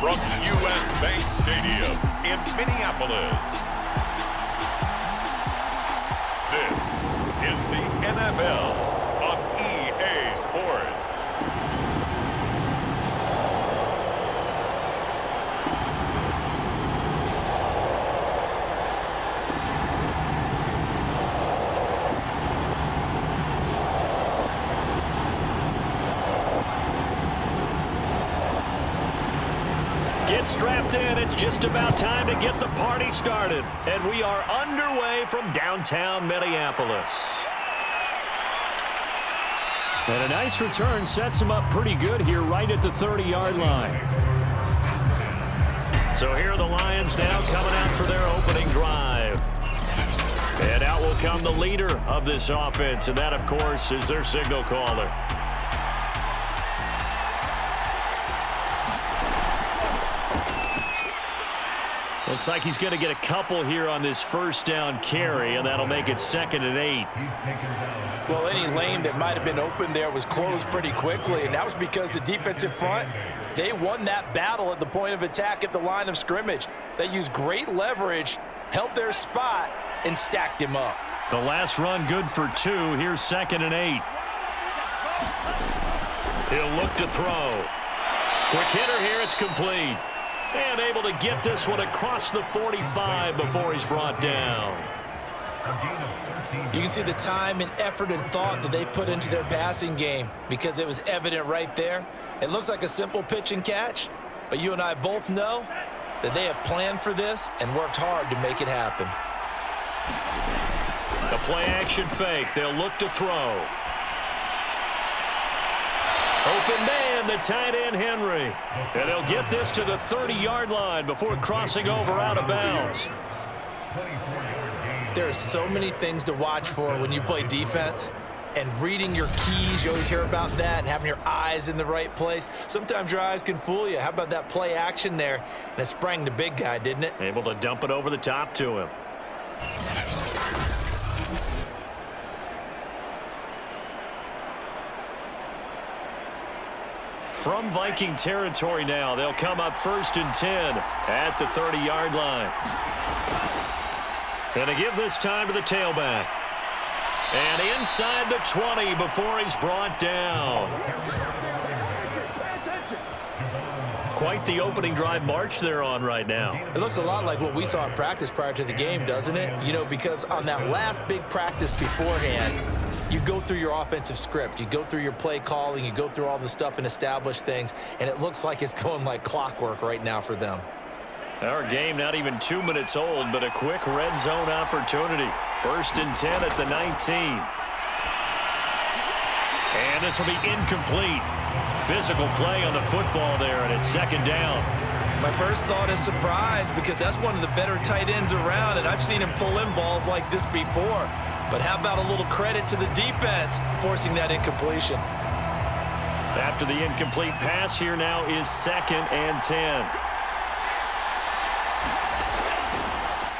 from U.S. Bank Stadium in Minneapolis. This is the NFL on EA Sports. Get strapped in. It's just about time to get the party started. And we are underway from downtown Minneapolis. And a nice return sets them up pretty good here right at the 30-yard line. So here are the Lions now coming out for their opening drive. And out will come the leader of this offense, and that, of course, is their signal caller. Looks like he's going to get a couple here on this first down carry, and that'll make it 2nd and 8. Well, any lane that might have been open there was closed pretty quickly, and that was because the defensive front, they won that battle at the point of attack at the line of scrimmage. They used great leverage, held their spot, and stacked him up. The last run good for 2. Here's 2nd and 8. He'll look to throw. Quick hitter here. It's complete. And able to get this one across the 45 before he's brought down. You can see the time and effort and thought that they put into their passing game because it was evident right there. It looks like a simple pitch and catch, but you and I both know that they have planned for this and worked hard to make it happen. The play action fake. They'll look to throw. Open man, the tight end, Henry. And they'll get this to the 30-yard line before crossing over out of bounds. There are so many things to watch for when you play defense. And reading your keys, you always hear about that, and having your eyes in the right place. Sometimes your eyes can fool you. How about that play action there? And it sprang the big guy, didn't it? Able to dump it over the top to him. From Viking territory now, they'll come up 1st and 10 at the 30-yard line. Going to give this time to the tailback. And inside the 20 before he's brought down. Quite the opening drive march they're on right now. It looks a lot like what we saw in practice prior to the game, doesn't it? You know, because on that last big practice beforehand, you go through your offensive script, you go through your play calling, you go through all the stuff and establish things, and it looks like it's going like clockwork right now for them. Our game not even 2 minutes old, but a quick red zone opportunity. 1st and 10 at the 19. And this will be incomplete. Physical play on the football there, and it's 2nd down. My first thought is surprise because that's one of the better tight ends around, and I've seen him pull in balls like this before. But how about a little credit to the defense forcing that incompletion? After the incomplete pass, here now is 2nd and 10.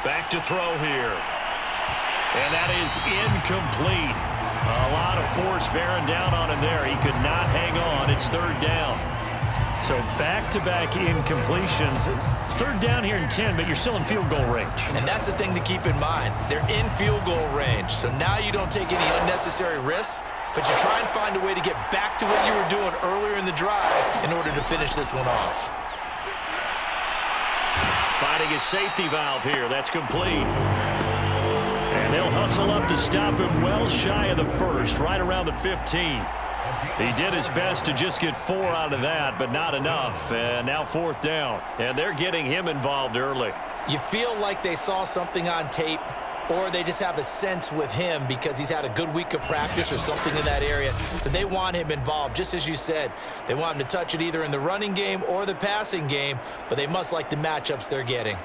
Back to throw here. And that is incomplete. A lot of force bearing down on him there. He could not hang on. It's 3rd down. So back-to-back incompletions. 3rd down here and 10, but you're still in field goal range. And that's the thing to keep in mind. They're in field goal range. So now you don't take any unnecessary risks, but you try and find a way to get back to what you were doing earlier in the drive in order to finish this one off. Finding his safety valve here. That's complete. And they'll hustle up to stop him well shy of the 1st, right around the 15. He did his best to just get 4 out of that, but not enough. And now 4th down. And they're getting him involved early. You feel like they saw something on tape, or they just have a sense with him because he's had a good week of practice or something in that area, that they want him involved. Just as you said, they want him to touch it either in the running game or the passing game, but they must like the matchups they're getting.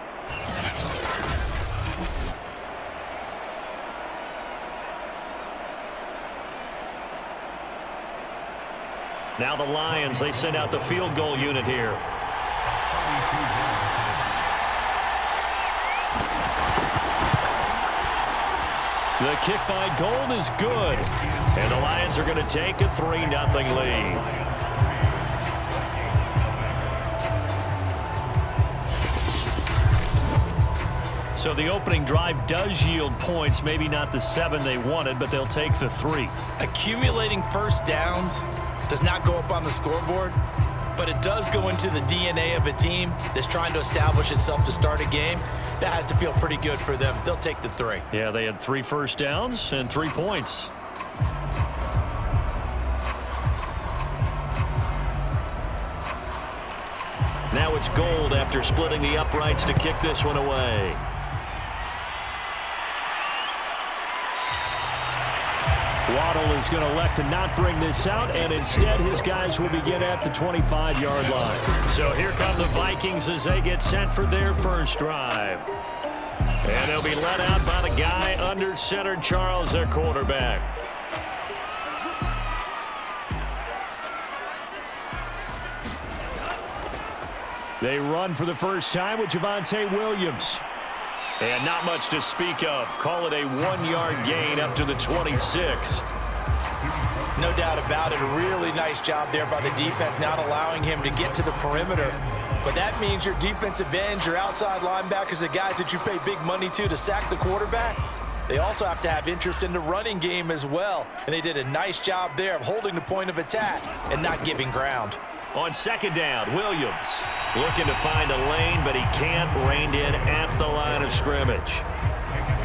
Now the Lions, they send out the field goal unit here. The kick by Gold is good. And the Lions are going to take a 3-0 lead. So the opening drive does yield points, maybe not the 7 they wanted, but they'll take the 3. Accumulating first downs does not go up on the scoreboard, but it does go into the DNA of a team that's trying to establish itself to start a game. That has to feel pretty good for them. They'll take the 3. Yeah, they had 3 first downs and 3 points. Now it's Gold after splitting the uprights to kick this one away. Waddle is going to elect to not bring this out, and instead his guys will begin at the 25-yard line. So here come the Vikings as they get set for their first drive. And they'll be led out by the guy under center, Charles, their quarterback. They run for the first time with Javonte Williams. And not much to speak of. Call it a 1-yard gain up to the 26. No doubt about it. A really nice job there by the defense, not allowing him to get to the perimeter. But that means your defensive ends, your outside linebackers, the guys that you pay big money to sack the quarterback, they also have to have interest in the running game as well. And they did a nice job there of holding the point of attack and not giving ground. On second down, Williams looking to find a lane, but he can't. Reined in at the line of scrimmage.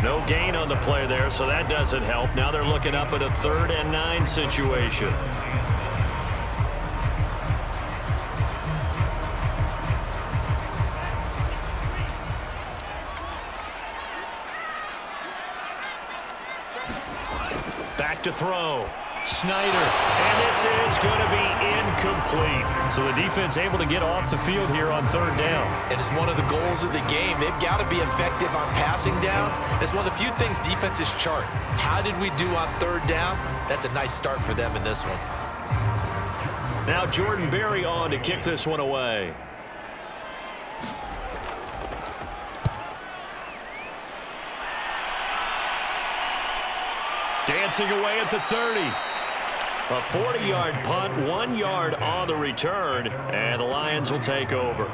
No gain on the play there, so that doesn't help. Now they're looking up at a 3rd and 9 situation. Back to throw. Snyder, and this is going to be incomplete. So the defense able to get off the field here on 3rd down. And it's one of the goals of the game. They've got to be effective on passing downs. It's one of the few things defenses chart. How did we do on 3rd down? That's a nice start for them in this one. Now Jordan Berry on to kick this one away. Dancing away at the 30. A 40-yard punt, 1 yard on the return, and the Lions will take over.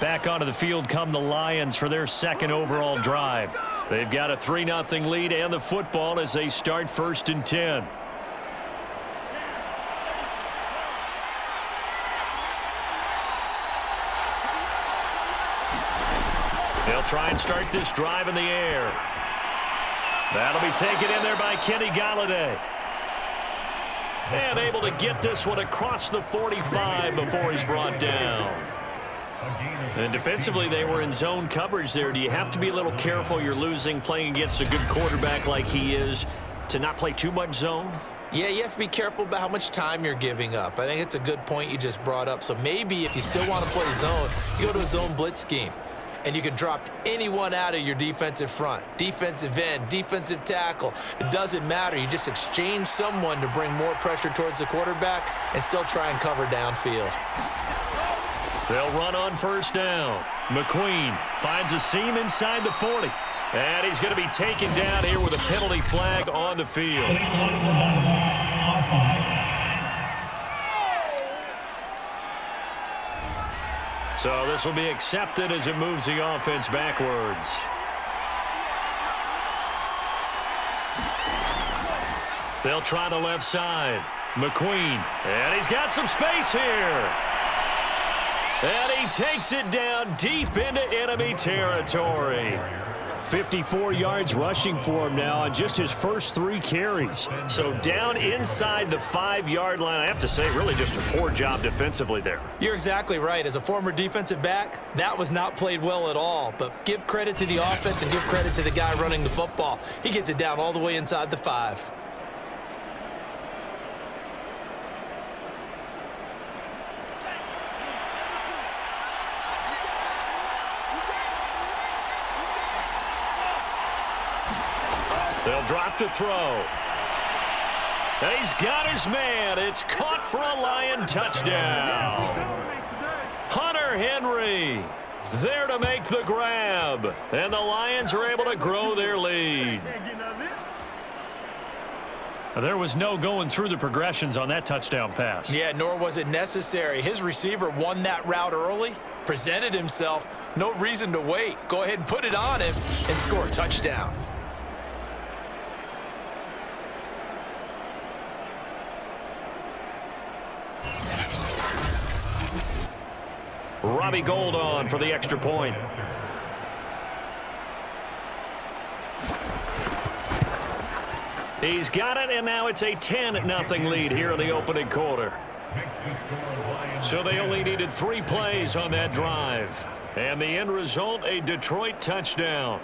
Back onto the field come the Lions for their 2nd overall drive. They've got a 3-0 lead and the football as they start 1st and 10. They'll try and start this drive in the air. That'll be taken in there by Kenny Golladay. And able to get this one across the 45 before he's brought down. And defensively, they were in zone coverage there. Do you have to be a little careful? You're losing, playing against a good quarterback like he is, to not play too much zone? Yeah, you have to be careful about how much time you're giving up. I think it's a good point you just brought up. So maybe if you still want to play zone, you go to a zone blitz scheme. And you can drop anyone out of your defensive front. Defensive end, defensive tackle. It doesn't matter. You just exchange someone to bring more pressure towards the quarterback and still try and cover downfield. They'll run on 1st down. McQueen finds a seam inside the 40. And he's going to be taken down here with a penalty flag on the field. So this will be accepted as it moves the offense backwards. They'll try the left side. McQueen, and he's got some space here. And he takes it down deep into enemy territory. 54 yards rushing for him now on just his first 3 carries. So down inside the 5-yard line. I have to say, really just a poor job defensively there. You're exactly right. As a former defensive back, that was not played well at all. But give credit to the offense and give credit to the guy running the football. He gets it down all the way inside the 5. They'll drop to throw. And he's got his man. It's caught for a Lion touchdown. Hunter Henry there to make the grab. And the Lions are able to grow their lead. There was no going through the progressions on that touchdown pass. Yeah, nor was it necessary. His receiver won that route early, presented himself, No reason to wait. Go ahead and put it on him and score a touchdown. Robbie Gould on for the extra point. He's got it, and now it's a 10-0 lead here in the opening quarter. So they only needed 3 plays on that drive. And the end result, a Detroit touchdown.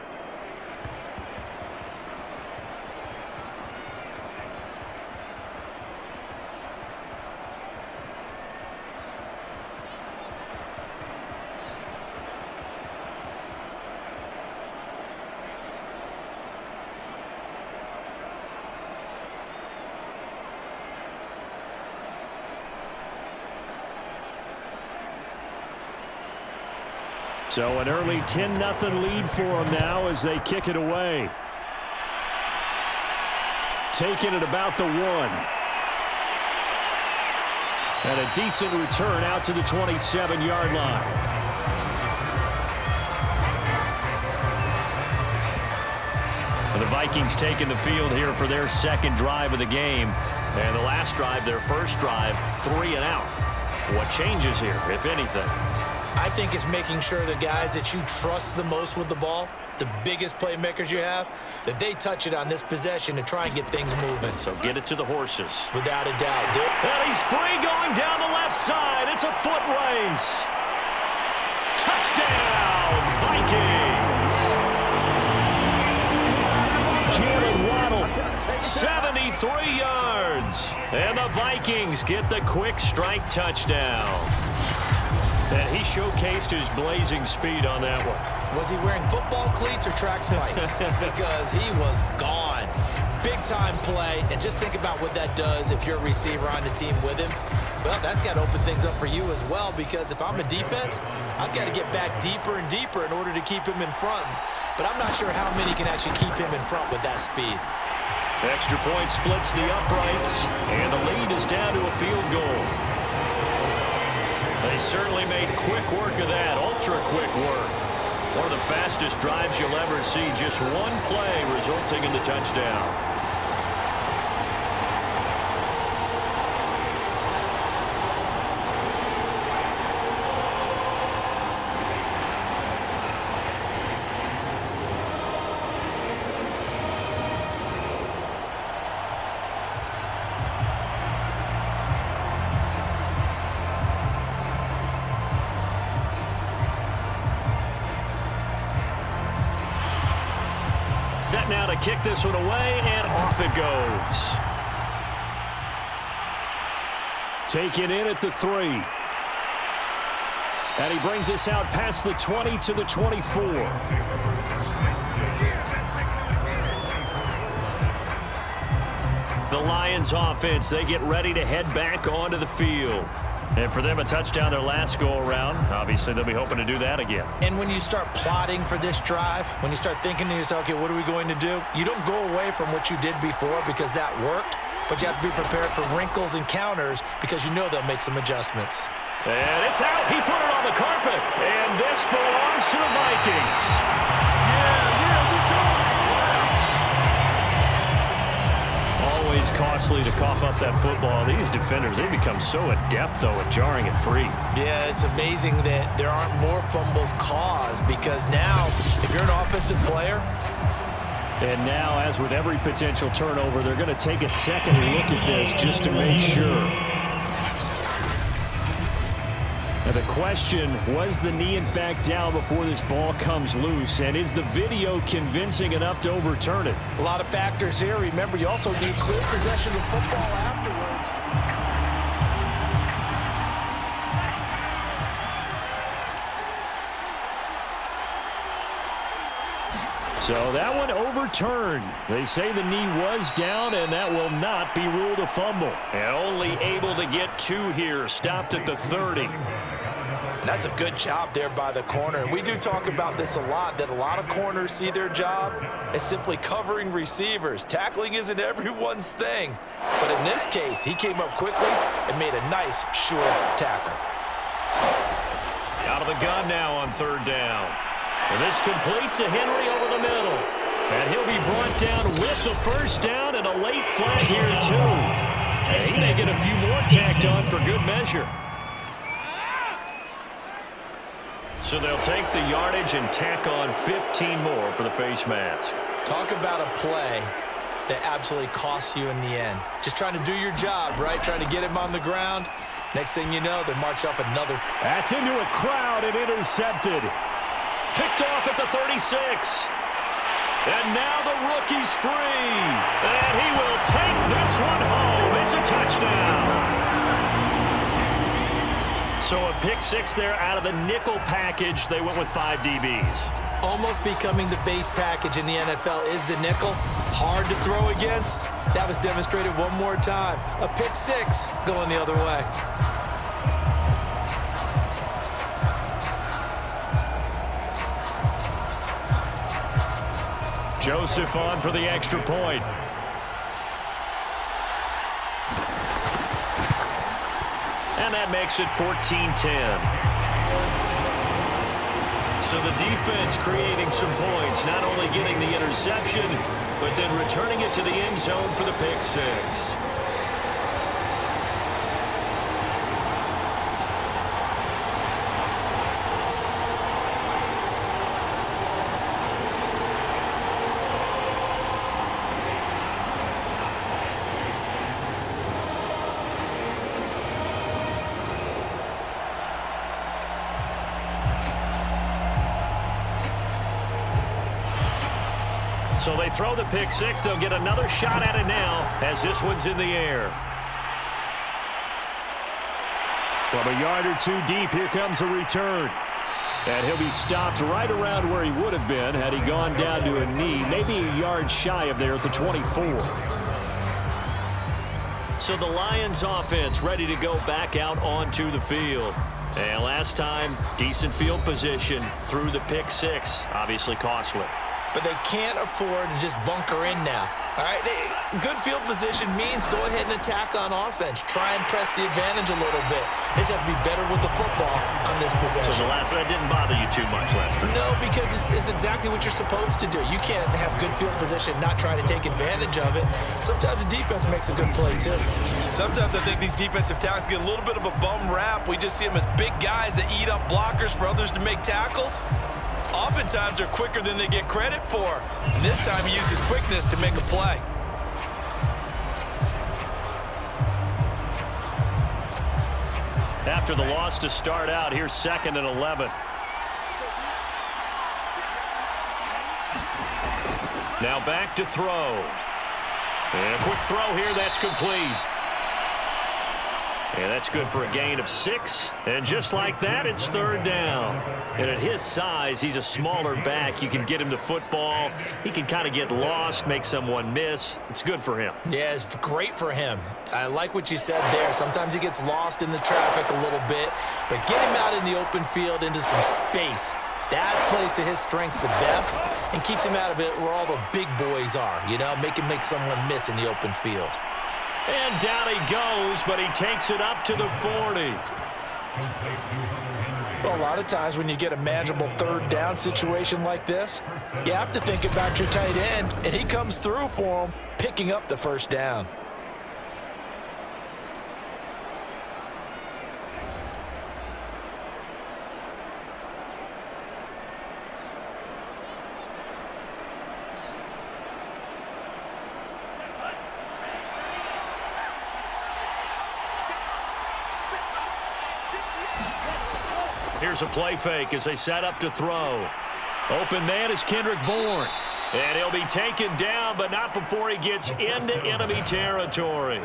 So an early 10-0 lead for them now as they kick it away. Taking it about the 1. And a decent return out to the 27-yard line. And the Vikings taking the field here for their second drive of the game. And the last drive, their first drive, 3 and out. What changes here, if anything? I think it's making sure the guys that you trust the most with the ball, the biggest playmakers you have, that they touch it on this possession to try and get things moving. So get it to the horses. Without a doubt. And he's free going down the left side. It's a foot race. Touchdown, Vikings. Jalen Waddle, 73 yards. And the Vikings get the quick strike touchdown. And he showcased his blazing speed on that one. Was he wearing football cleats or track spikes? Because he was gone. Big-time play. And just think about what that does if you're a receiver on the team with him. Well, that's got to open things up for you as well, because if I'm a defense, I've got to get back deeper and deeper in order to keep him in front. But I'm not sure how many can actually keep him in front with that speed. Extra point splits the uprights, and the lead is down to a field goal. They certainly made quick work of that, ultra-quick work. One of the fastest drives you'll ever see, just one play resulting in the touchdown. Set now to kick this one away, and off it goes. Taken in at the 3. And he brings us out past the 20 to the 24. The Lions offense, they get ready to head back onto the field. And for them, a touchdown their last go-around. Obviously, they'll be hoping to do that again. And when you start plotting for this drive, when you start thinking to yourself, okay, what are we going to do? You don't go away from what you did before because that worked, but you have to be prepared for wrinkles and counters because you know they'll make some adjustments. And it's out. He put it on the carpet. And this belongs to the Vikings. Always costly to cough up that football. These defenders, they become so adept, though, at jarring it free. Yeah, it's amazing that there aren't more fumbles caused because now, if you're an offensive player. And now, as with every potential turnover, they're going to take a second look at this just to make sure. Now the question, was the knee in fact down before this ball comes loose? And is the video convincing enough to overturn it? A lot of factors here. Remember, you also need clear possession of football afterwards. So that one overturned. They say the knee was down, and that will not be ruled a fumble. And only able to get 2 here, stopped at the 30. And that's a good job there by the corner. And we do talk about this a lot, that a lot of corners see their job as simply covering receivers. Tackling isn't everyone's thing. But in this case, he came up quickly and made a nice, short tackle. Out of the gun now on third down. And this complete to Henry over the middle. And he'll be brought down with the first down and a late flag here, too. And he may get a few more tacked on for good measure. So they'll take the yardage and tack on 15 more for the face mask. Talk about a play that absolutely costs you in the end. Just trying to do your job, right? Trying to get him on the ground. Next thing you know, they march off another. That's into a crowd and intercepted. Picked off at the 36. And now the rookie's free. And he will take this one home. It's a touchdown. So a pick six there out of the nickel package. They went with 5 DBs. Almost becoming the base package in the NFL is the nickel. Hard to throw against. That was demonstrated one more time. A pick six going the other way. Joseph on for the extra point. And that makes it 14-10. So the defense creating some points, not only getting the interception, but then returning it to the end zone for the pick six. So they throw the pick six. They'll get another shot at it now as this one's in the air. From a yard or two deep, here comes a return. And he'll be stopped right around where he would have been had he gone down to a knee, maybe a yard shy of there at the 24. So the Lions offense ready to go back out onto the field. And last time, decent field position through the pick six, obviously costly. But they can't afford to just bunker in now. All right, good field position means go ahead and attack on offense. Try and press the advantage a little bit. They just have to be better with the football on this possession. So that didn't bother you too much last time? No, because it's exactly what you're supposed to do. You can't have good field position, not try to take advantage of it. Sometimes the defense makes a good play, too. Sometimes I think these defensive tackles get a little bit of a bum rap. We just see them as big guys that eat up blockers for others to make tackles. Oftentimes they're quicker than they get credit for. And this time he uses quickness to make a play. After the loss to start out, here's 2nd and 11. Now back to throw. And a quick throw here, that's complete. And that's good for a gain of 6. And just like that, it's 3rd down. And at his size, he's a smaller back. You can get him the football. He can kind of get lost, make someone miss. It's good for him. Yeah, it's great for him. I like what you said there. Sometimes he gets lost in the traffic a little bit. But get him out in the open field into some space. That plays to his strengths the best and keeps him out of it where all the big boys are. You know, make him make someone miss in the open field. And down he goes, but he takes it up to the 40. Well, a lot of times when you get a manageable 3rd down situation like this, you have to think about your tight end, and he comes through for him, picking up the 1st down. Here's a play fake as they set up to throw. Open man is Kendrick Bourne. And he'll be taken down, but not before he gets into enemy territory.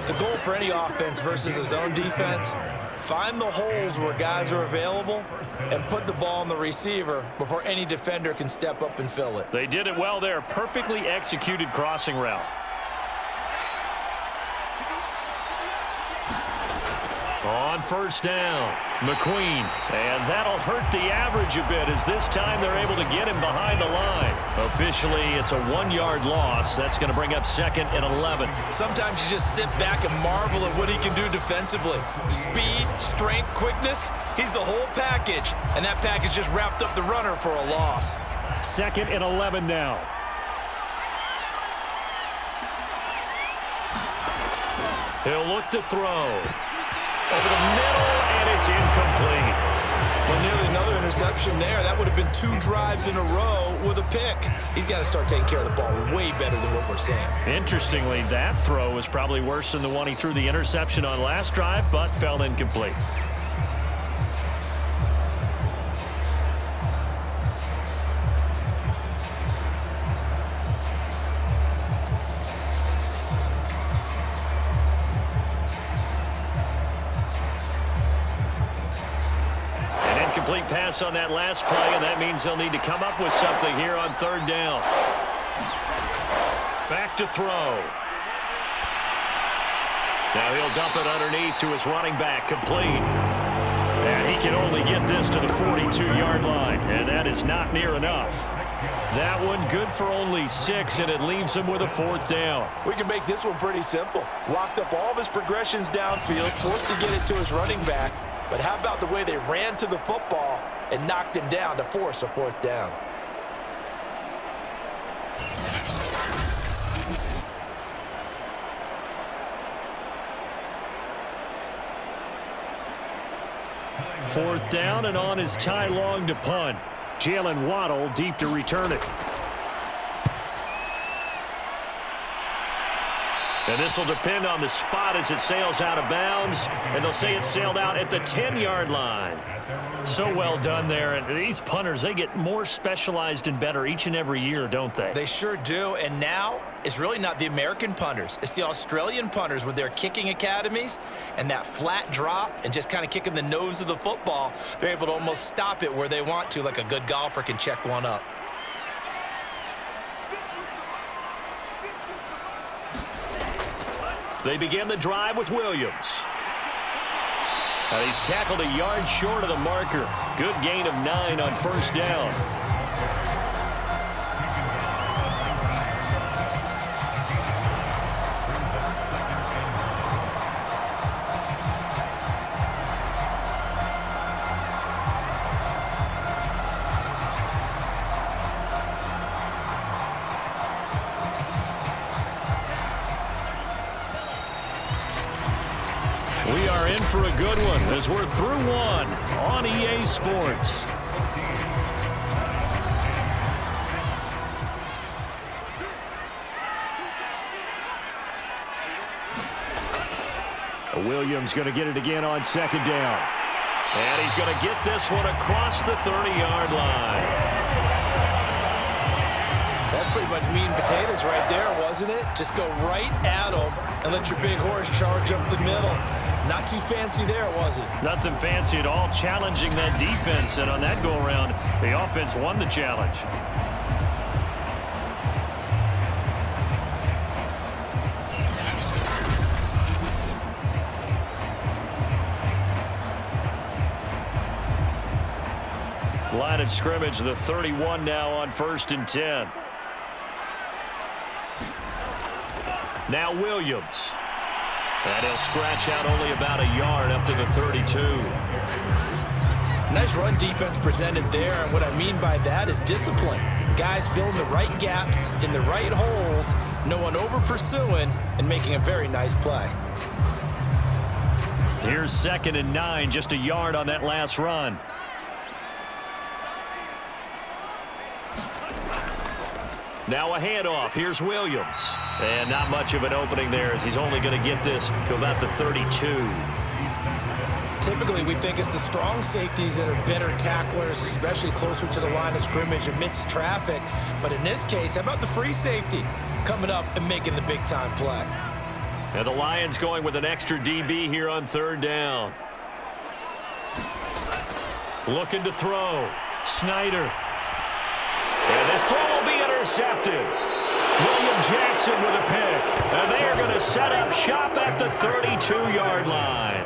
The goal for any offense versus his own defense, find the holes where guys are available and put the ball on the receiver before any defender can step up and fill it. They did it well there. Perfectly executed crossing route. On first down, McQueen. And that'll hurt the average a bit as this time they're able to get him behind the line. Officially, it's a 1-yard loss. That's going to bring up 2nd and 11. Sometimes you just sit back and marvel at what he can do defensively. Speed, strength, quickness, he's the whole package. And that package just wrapped up the runner for a loss. 2nd and 11 now. He'll look to throw. Over the middle, and it's incomplete. Well, nearly another interception there. That would have been 2 drives in a row with a pick. He's got to start taking care of the ball way better than what we're saying. Interestingly, that throw was probably worse than the one he threw the interception on last drive, but fell incomplete. Complete pass on that last play, and that means they'll need to come up with something here on 3rd down. Back to throw. Now he'll dump it underneath to his running back, complete. And he can only get this to the 42-yard line, and that is not near enough. That one good for only 6, and it leaves him with a 4th down. We can make this one pretty simple. Locked up all of his progressions downfield, forced to get it to his running back. But how about the way they ran to the football and knocked him down to force a 4th down? Fourth down, and on is Ty Long to punt. Jalen Waddle deep to return it. And this will depend on the spot as it sails out of bounds. And they'll say it sailed out at the 10-yard line. So well done there. And these punters, they get more specialized and better each and every year, don't they? They sure do. And now it's really not the American punters. It's the Australian punters with their kicking academies and that flat drop and just kind of kicking the nose of the football. They're able to almost stop it where they want to, like a good golfer can check one up. They begin the drive with Williams. He's tackled a yard short of the marker. Good gain of 9 on first down. We are in for a good one as we're through one on EA Sports. Williams going to get it again on second down. And he's going to get this one across the 30-yard line. That's pretty much meat and potatoes right there, wasn't it? Just go right at them and let your big horse charge up the middle. Not too fancy there, was it? Nothing fancy at all, challenging that defense. And on that go-around, the offense won the challenge. Line of scrimmage, the 31 now on 1st and 10. Now Williams. And he'll scratch out only about a yard up to the 32. Nice run defense presented there, and what I mean by that is discipline. Guys filling the right gaps in the right holes, no one over-pursuing, and making a very nice play. Here's 2nd and 9, just a yard on that last run. Now a handoff. Here's Williams. And not much of an opening there as he's only going to get this to about the 32. Typically, we think it's the strong safeties that are better tacklers, especially closer to the line of scrimmage amidst traffic. But in this case, how about the free safety coming up and making the big-time play? And the Lions going with an extra DB here on 3rd down. Looking to throw. Snyder. And this throw will be intercepted. William Jackson with a pick. And they are going to set up shop at the 32-yard line.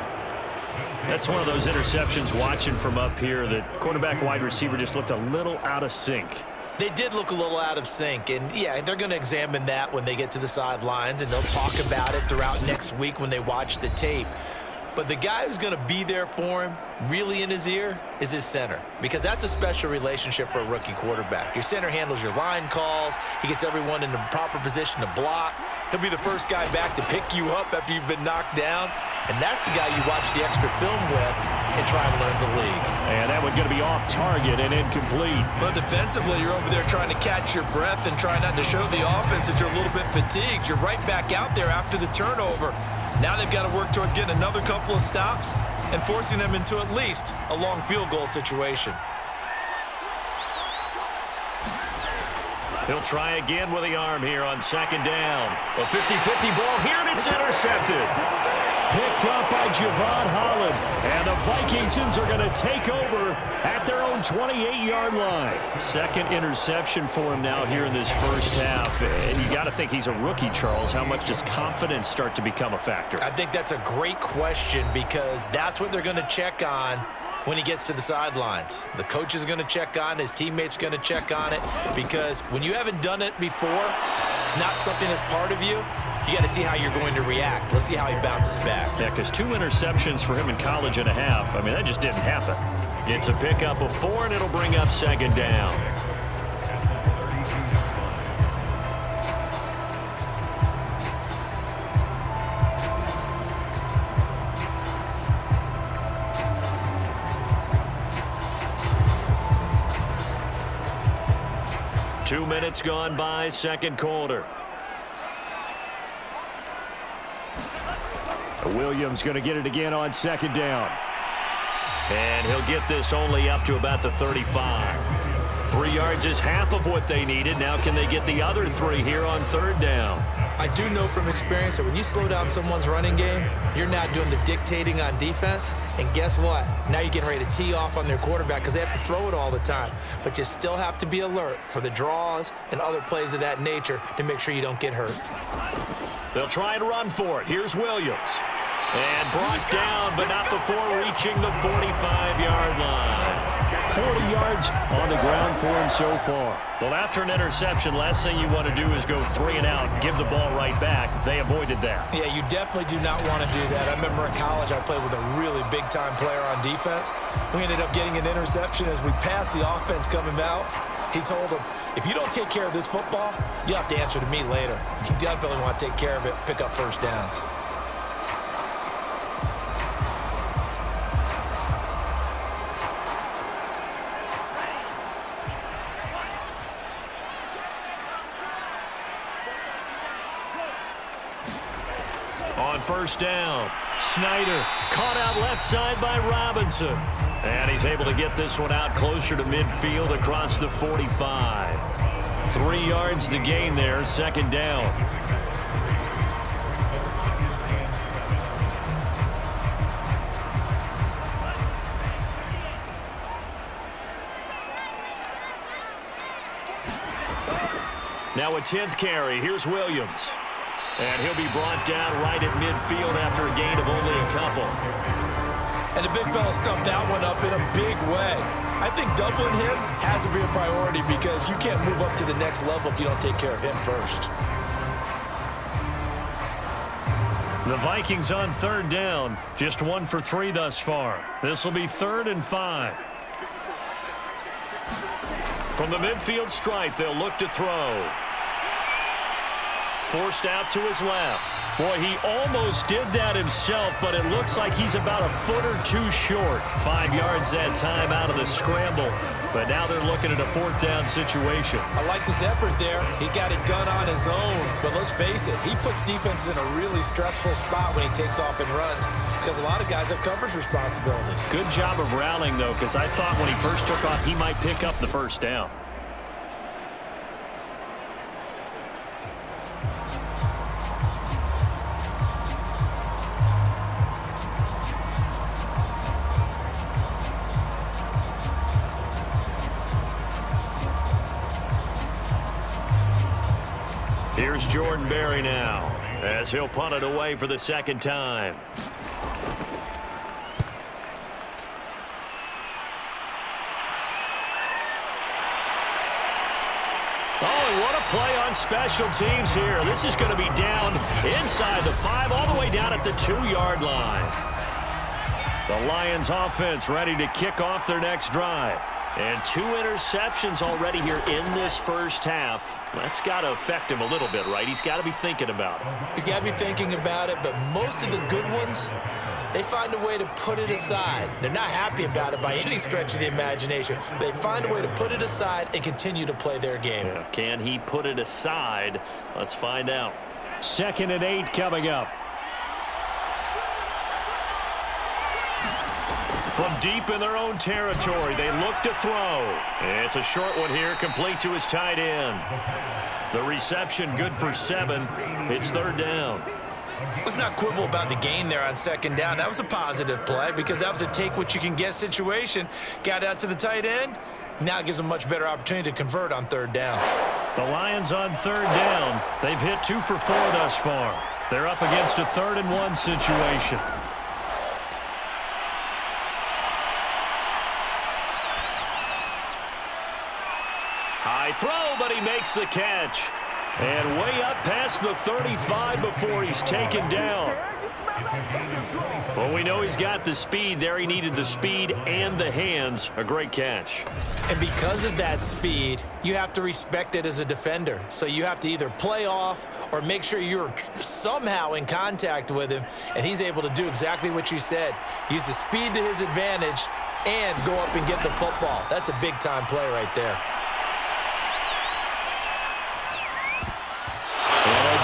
That's one of those interceptions watching from up here that quarterback wide receiver just looked a little out of sync. They did look a little out of sync, and yeah, they're going to examine that when they get to the sidelines, and they'll talk about it throughout next week when they watch the tape. But the guy who's going to be there for him, really in his ear, is his center, because that's a special relationship for a rookie quarterback. Your center handles your line calls. He gets everyone in the proper position to block. He'll be the first guy back to pick you up after you've been knocked down, and that's the guy you watch the extra film with and try to learn the league. And that one's going to be off target and incomplete. But defensively, you're over there trying to catch your breath and try not to show the offense that you're a little bit fatigued. You're right back out there after the turnover. Now they've got to work towards getting another couple of stops and forcing them into at least a long field goal situation. He'll try again with the arm here on second down. A 50-50 ball here, and it's intercepted. Picked up by Javon Holland. And the Vikings are going to take over at their own 28-yard line. Second interception for him now here in this first half. And you got to think he's a rookie, Charles. How much does confidence start to become a factor? I think that's a great question, because that's what they're going to check on when he gets to the sidelines. The coach is going to check on it. His teammates are going to check on it, because when you haven't done it before, it's not something that's part of you. You got to see how you're going to react. Let's see how he bounces back. Yeah, because 2 interceptions for him in college and a half. I mean, that just didn't happen. It's a pickup of 4, and it'll bring up second down. Two minutes gone by, second quarter. Williams going to get it again on second down. And he'll get this only up to about the 35. 3 yards is half of what they needed. Now can they get the other 3 here on third down? I do know from experience that when you slow down someone's running game, you're not doing the dictating on defense. And guess what? Now you're getting ready to tee off on their quarterback, because they have to throw it all the time. But you still have to be alert for the draws and other plays of that nature to make sure you don't get hurt. They'll try and run for it. Here's Williams. And brought down, but not before reaching the 45-yard line. 40 yards on the ground for him so far. Well, after an interception, last thing you want to do is go 3 and out and give the ball right back. They avoided that. Yeah, you definitely do not want to do that. I remember in college I played with a really big-time player on defense. We ended up getting an interception as we passed the offense coming out. He told him, if you don't take care of this football, you have to answer to me later. You definitely want to take care of it, pick up first downs. On first down, Snyder caught out left side by Robinson. And he's able to get this one out closer to midfield across the 45. 3 yards the gain there, second down. Now a 10th carry. Here's Williams. And he'll be brought down right at midfield after a gain of only a couple. And the big fella stuffed that one up in a big way. I think doubling him has to be a priority, because you can't move up to the next level if you don't take care of him first. The Vikings on third down. Just 1 for 3 thus far. This will be 3rd and 5. From the midfield stripe, they'll look to throw. Forced out to his left. Boy, he almost did that himself, but it looks like he's about a foot or 2 short. 5 yards that time out of the scramble. But now they're looking at a 4th down situation. I like his effort there. He got it done on his own. But let's face it, he puts defenses in a really stressful spot when he takes off and runs, because a lot of guys have coverage responsibilities. Good job of rallying, though, because I thought when he first took off, he might pick up the first down. Here's Jordan Berry now, as he'll punt it away for the second time. special teams here. This is going to be down inside the 5, all the way down at the 2-yard line. The Lions offense ready to kick off their next drive. And 2 interceptions already here in this first half. That's got to affect him a little bit, right? He's got to be thinking about it. He's got to be thinking about it, but most of the good ones, they find a way to put it aside. They're not happy about it by any stretch of the imagination. They find a way to put it aside and continue to play their game. Yeah, can he put it aside? Let's find out. 2nd and 8 coming up. From deep in their own territory, they look to throw. It's a short one here, complete to his tight end. The reception good for 7. It's 3rd down. Let's not quibble about the gain there on 2nd down. That was a positive play because that was a take-what-you-can-get situation. Got out to the tight end. Now it gives them a much better opportunity to convert on 3rd down. The Lions on 3rd down. They've hit 2 for 4 thus far. They're up against a 3rd and 1 situation. High throw, but he makes the catch. And way up past the 35 before he's taken down. Well, we know he's got the speed there. He needed the speed and the hands. A great catch. And because of that speed, you have to respect it as a defender. So you have to either play off or make sure you're somehow in contact with him. And he's able to do exactly what you said. Use the speed to his advantage and go up and get the football. That's a big-time play right there.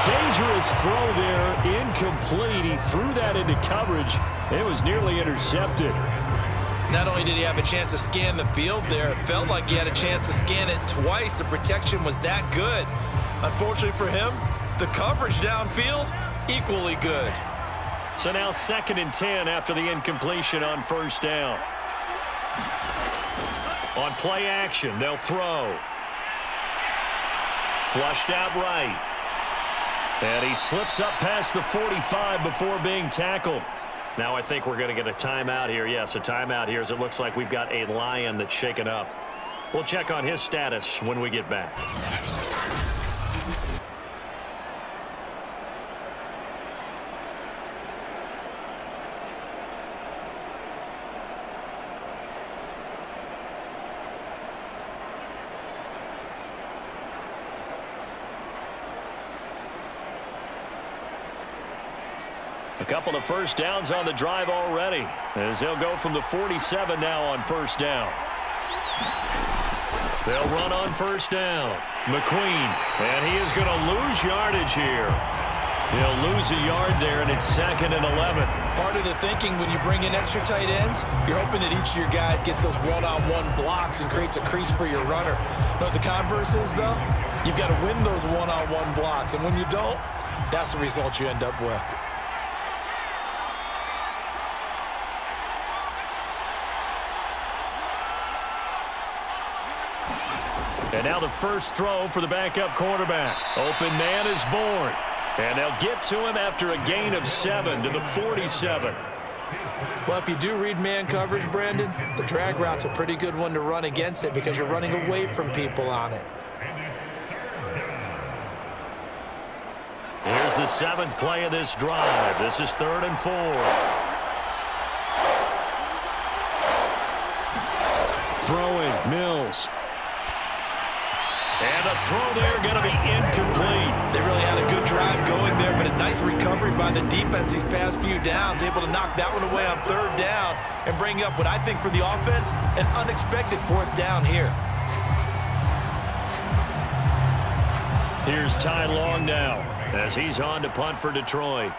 Dangerous throw there, incomplete. He threw that into coverage. It was nearly intercepted. Not only did he have a chance to scan the field there, it felt like he had a chance to scan it twice. The protection was that good. Unfortunately for him, the coverage downfield, equally good. So now 2nd and 10 after the incompletion on 1st down. On play action, they'll throw. Flushed out right. And he slips up past the 45 before being tackled. Now I think we're going to get a timeout here. Yes, a timeout here as it looks like we've got a Lion that's shaken up. We'll check on his status when we get back. A couple of 1st downs on the drive already, as they'll go from the 47 now on 1st down. They'll run on 1st down. McQueen, and he is going to lose yardage here. He'll lose a yard there, and it's 2nd and 11. Part of the thinking when you bring in extra tight ends, you're hoping that each of your guys gets those one-on-one blocks and creates a crease for your runner. You know what the converse is, though? You've got to win those one-on-one blocks, and when you don't, that's the result you end up with. And now the first throw for the backup quarterback. Open man is born. And they'll get to him after a gain of 7 to the 47. Well, if you do read man coverage, Brandon, the drag route's a pretty good one to run against it because you're running away from people on it. Here's the 7th play of this drive. This is 3rd and 4. Throwing, Mills. And a throw there going to be incomplete. They really had a good drive going there, but a nice recovery by the defense these past few downs, able to knock that one away on 3rd down and bring up what I think for the offense, an unexpected 4th down here. Here's Ty Long now as he's on to punt for Detroit.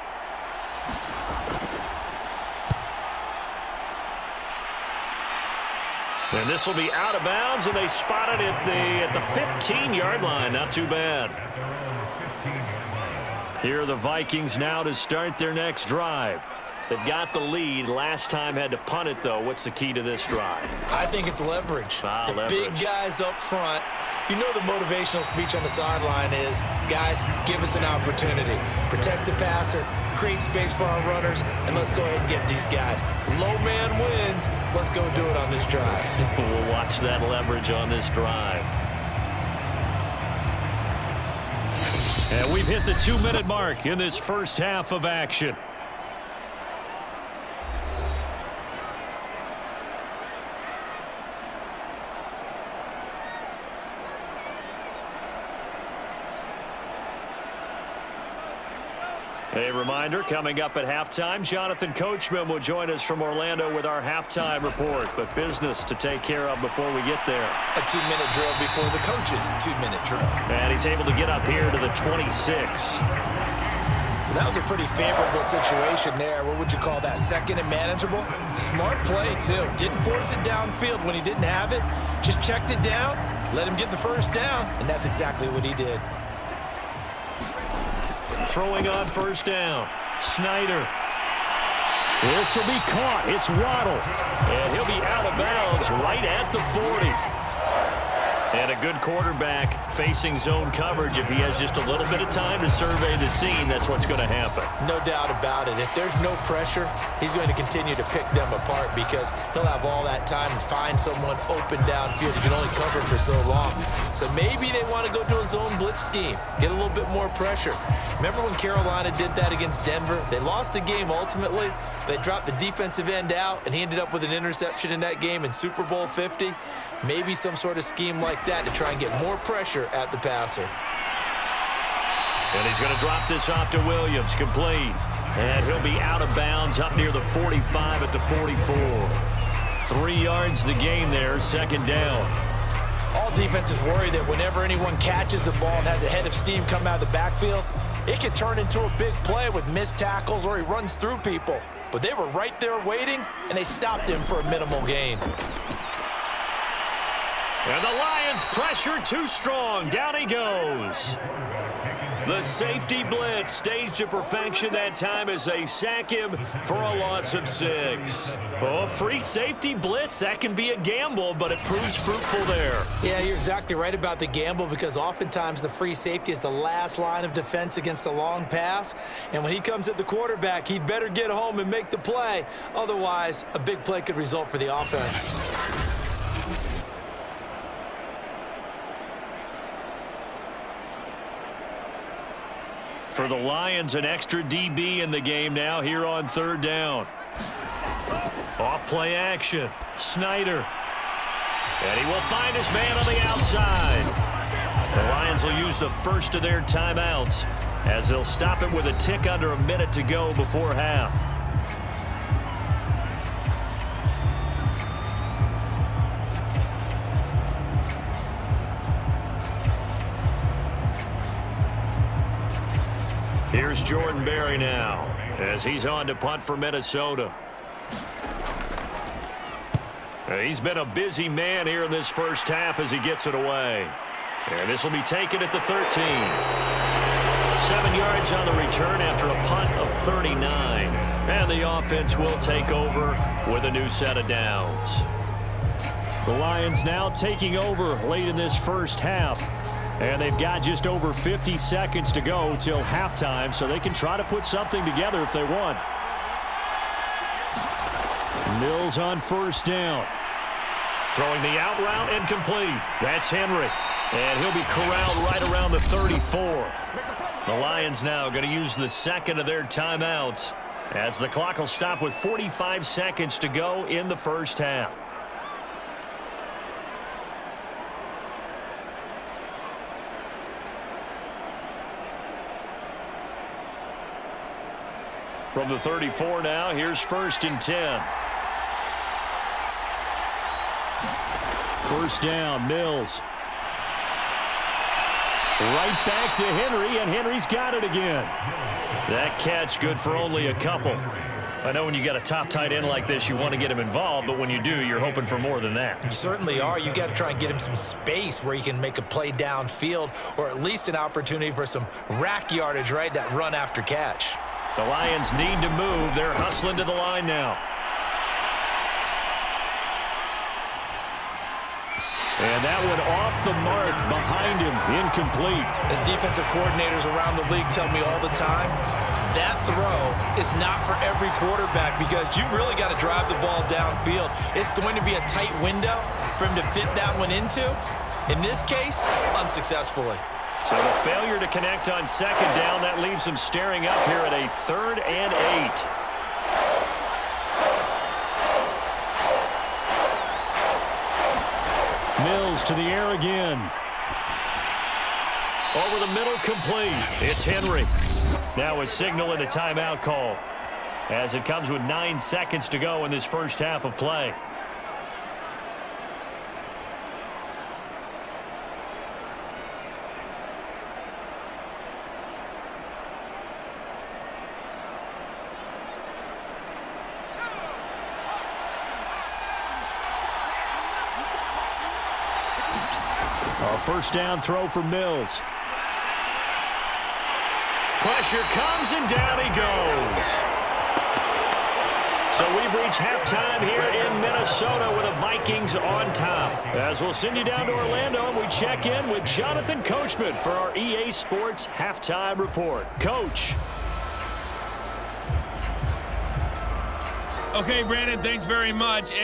And this will be out of bounds, and they spot it at the 15-yard line. Not too bad. Here are the Vikings now to start their next drive. They've got the lead. Last time had to punt it, though. What's the key to this drive? I think it's leverage. Leverage. Big guys up front. You know the motivational speech on the sideline is, guys, give us an opportunity. Protect the passer, create space for our runners, and let's go ahead and get these guys. Low man wins. Let's go do it on this drive. We'll watch that leverage on this drive. And we've hit the 2-minute mark in this first half of action. A reminder, coming up at halftime, Jonathan Coachman will join us from Orlando with our halftime report. But business to take care of before we get there. A 2-minute drill before the coach's 2-minute drill. And he's able to get up here to the 26. That was a pretty favorable situation there. What would you call that? Second and manageable? Smart play, too. Didn't force it downfield when he didn't have it. Just checked it down, let him get the first down, and that's exactly what he did. Throwing on first down. Snyder. This will be caught. It's Waddle. And he'll be out of bounds right at the 40. And a good quarterback facing zone coverage. If he has just a little bit of time to survey the scene, that's what's going to happen. No doubt about it. If there's no pressure, he's going to continue to pick them apart because he'll have all that time to find someone open downfield. You can only cover for so long. So maybe they want to go to a zone blitz scheme, get a little bit more pressure. Remember when Carolina did that against Denver? They lost the game ultimately. They dropped the defensive end out, and he ended up with an interception in that game in Super Bowl 50. Maybe some sort of scheme like that to try and get more pressure at the passer. And he's going to drop this off to Williams, complete. And he'll be out of bounds up near the 45 at the 44. 3 yards the game there, second down. All defenses worry that whenever anyone catches the ball and has a head of steam come out of the backfield, it can turn into a big play with missed tackles or he runs through people. But they were right there waiting, and they stopped him for a minimal gain. And the Lions pressure too strong. Down he goes. The safety blitz staged to perfection that time as they sack him for a loss of 6. Oh, free safety blitz, that can be a gamble, but it proves fruitful there. Yeah, you're exactly right about the gamble because oftentimes the free safety is the last line of defense against a long pass. And when he comes at the quarterback, he'd better get home and make the play. Otherwise, a big play could result for the offense. For the Lions, an extra DB in the game now here on third down. Off play action. Snyder. And he will find his man on the outside. The Lions will use the first of their timeouts as they'll stop it with a tick under a minute to go before half. Here's Jordan Berry now as he's on to punt for Minnesota. He's been a busy man here in this first half as he gets it away. And this will be taken at the 13. 7 yards on the return after a punt of 39. And the offense will take over with a new set of downs. The Lions now taking over late in this first half. And they've got just over 50 seconds to go till halftime, so they can try to put something together if they want. Mills on first down. Throwing the out route incomplete. That's Henry. And he'll be corralled right around the 34. The Lions now going to use the second of their timeouts as the clock will stop with 45 seconds to go in the first half. From the 34 now, here's 1st and 10. First down, Mills. Right back to Henry, and Henry's got it again. That catch good for only a couple. I know when you got a top tight end like this, you want to get him involved, but when you do, you're hoping for more than that. You certainly are. You got to try and get him some space where he can make a play downfield or at least an opportunity for some rack yardage, right? That run after catch. The Lions need to move. They're hustling to the line now. And that one off the mark behind him, incomplete. As defensive coordinators around the league tell me all the time, that throw is not for every quarterback because you've really got to drive the ball downfield. It's going to be a tight window for him to fit that one into. In this case, unsuccessfully. So the failure to connect on second down, that leaves them staring up here at a 3rd and 8. Mills to the air again. Over the middle, complete. It's Henry. Now a signal and a timeout call as it comes with 9 seconds to go in this first half of play. A first down throw for Mills. Pressure comes and down he goes. So we've reached halftime here in Minnesota with the Vikings on top. As we'll send you down to Orlando and we check in with Jonathan Coachman for our EA Sports Halftime Report. Coach. Okay, Brandon, thanks very much.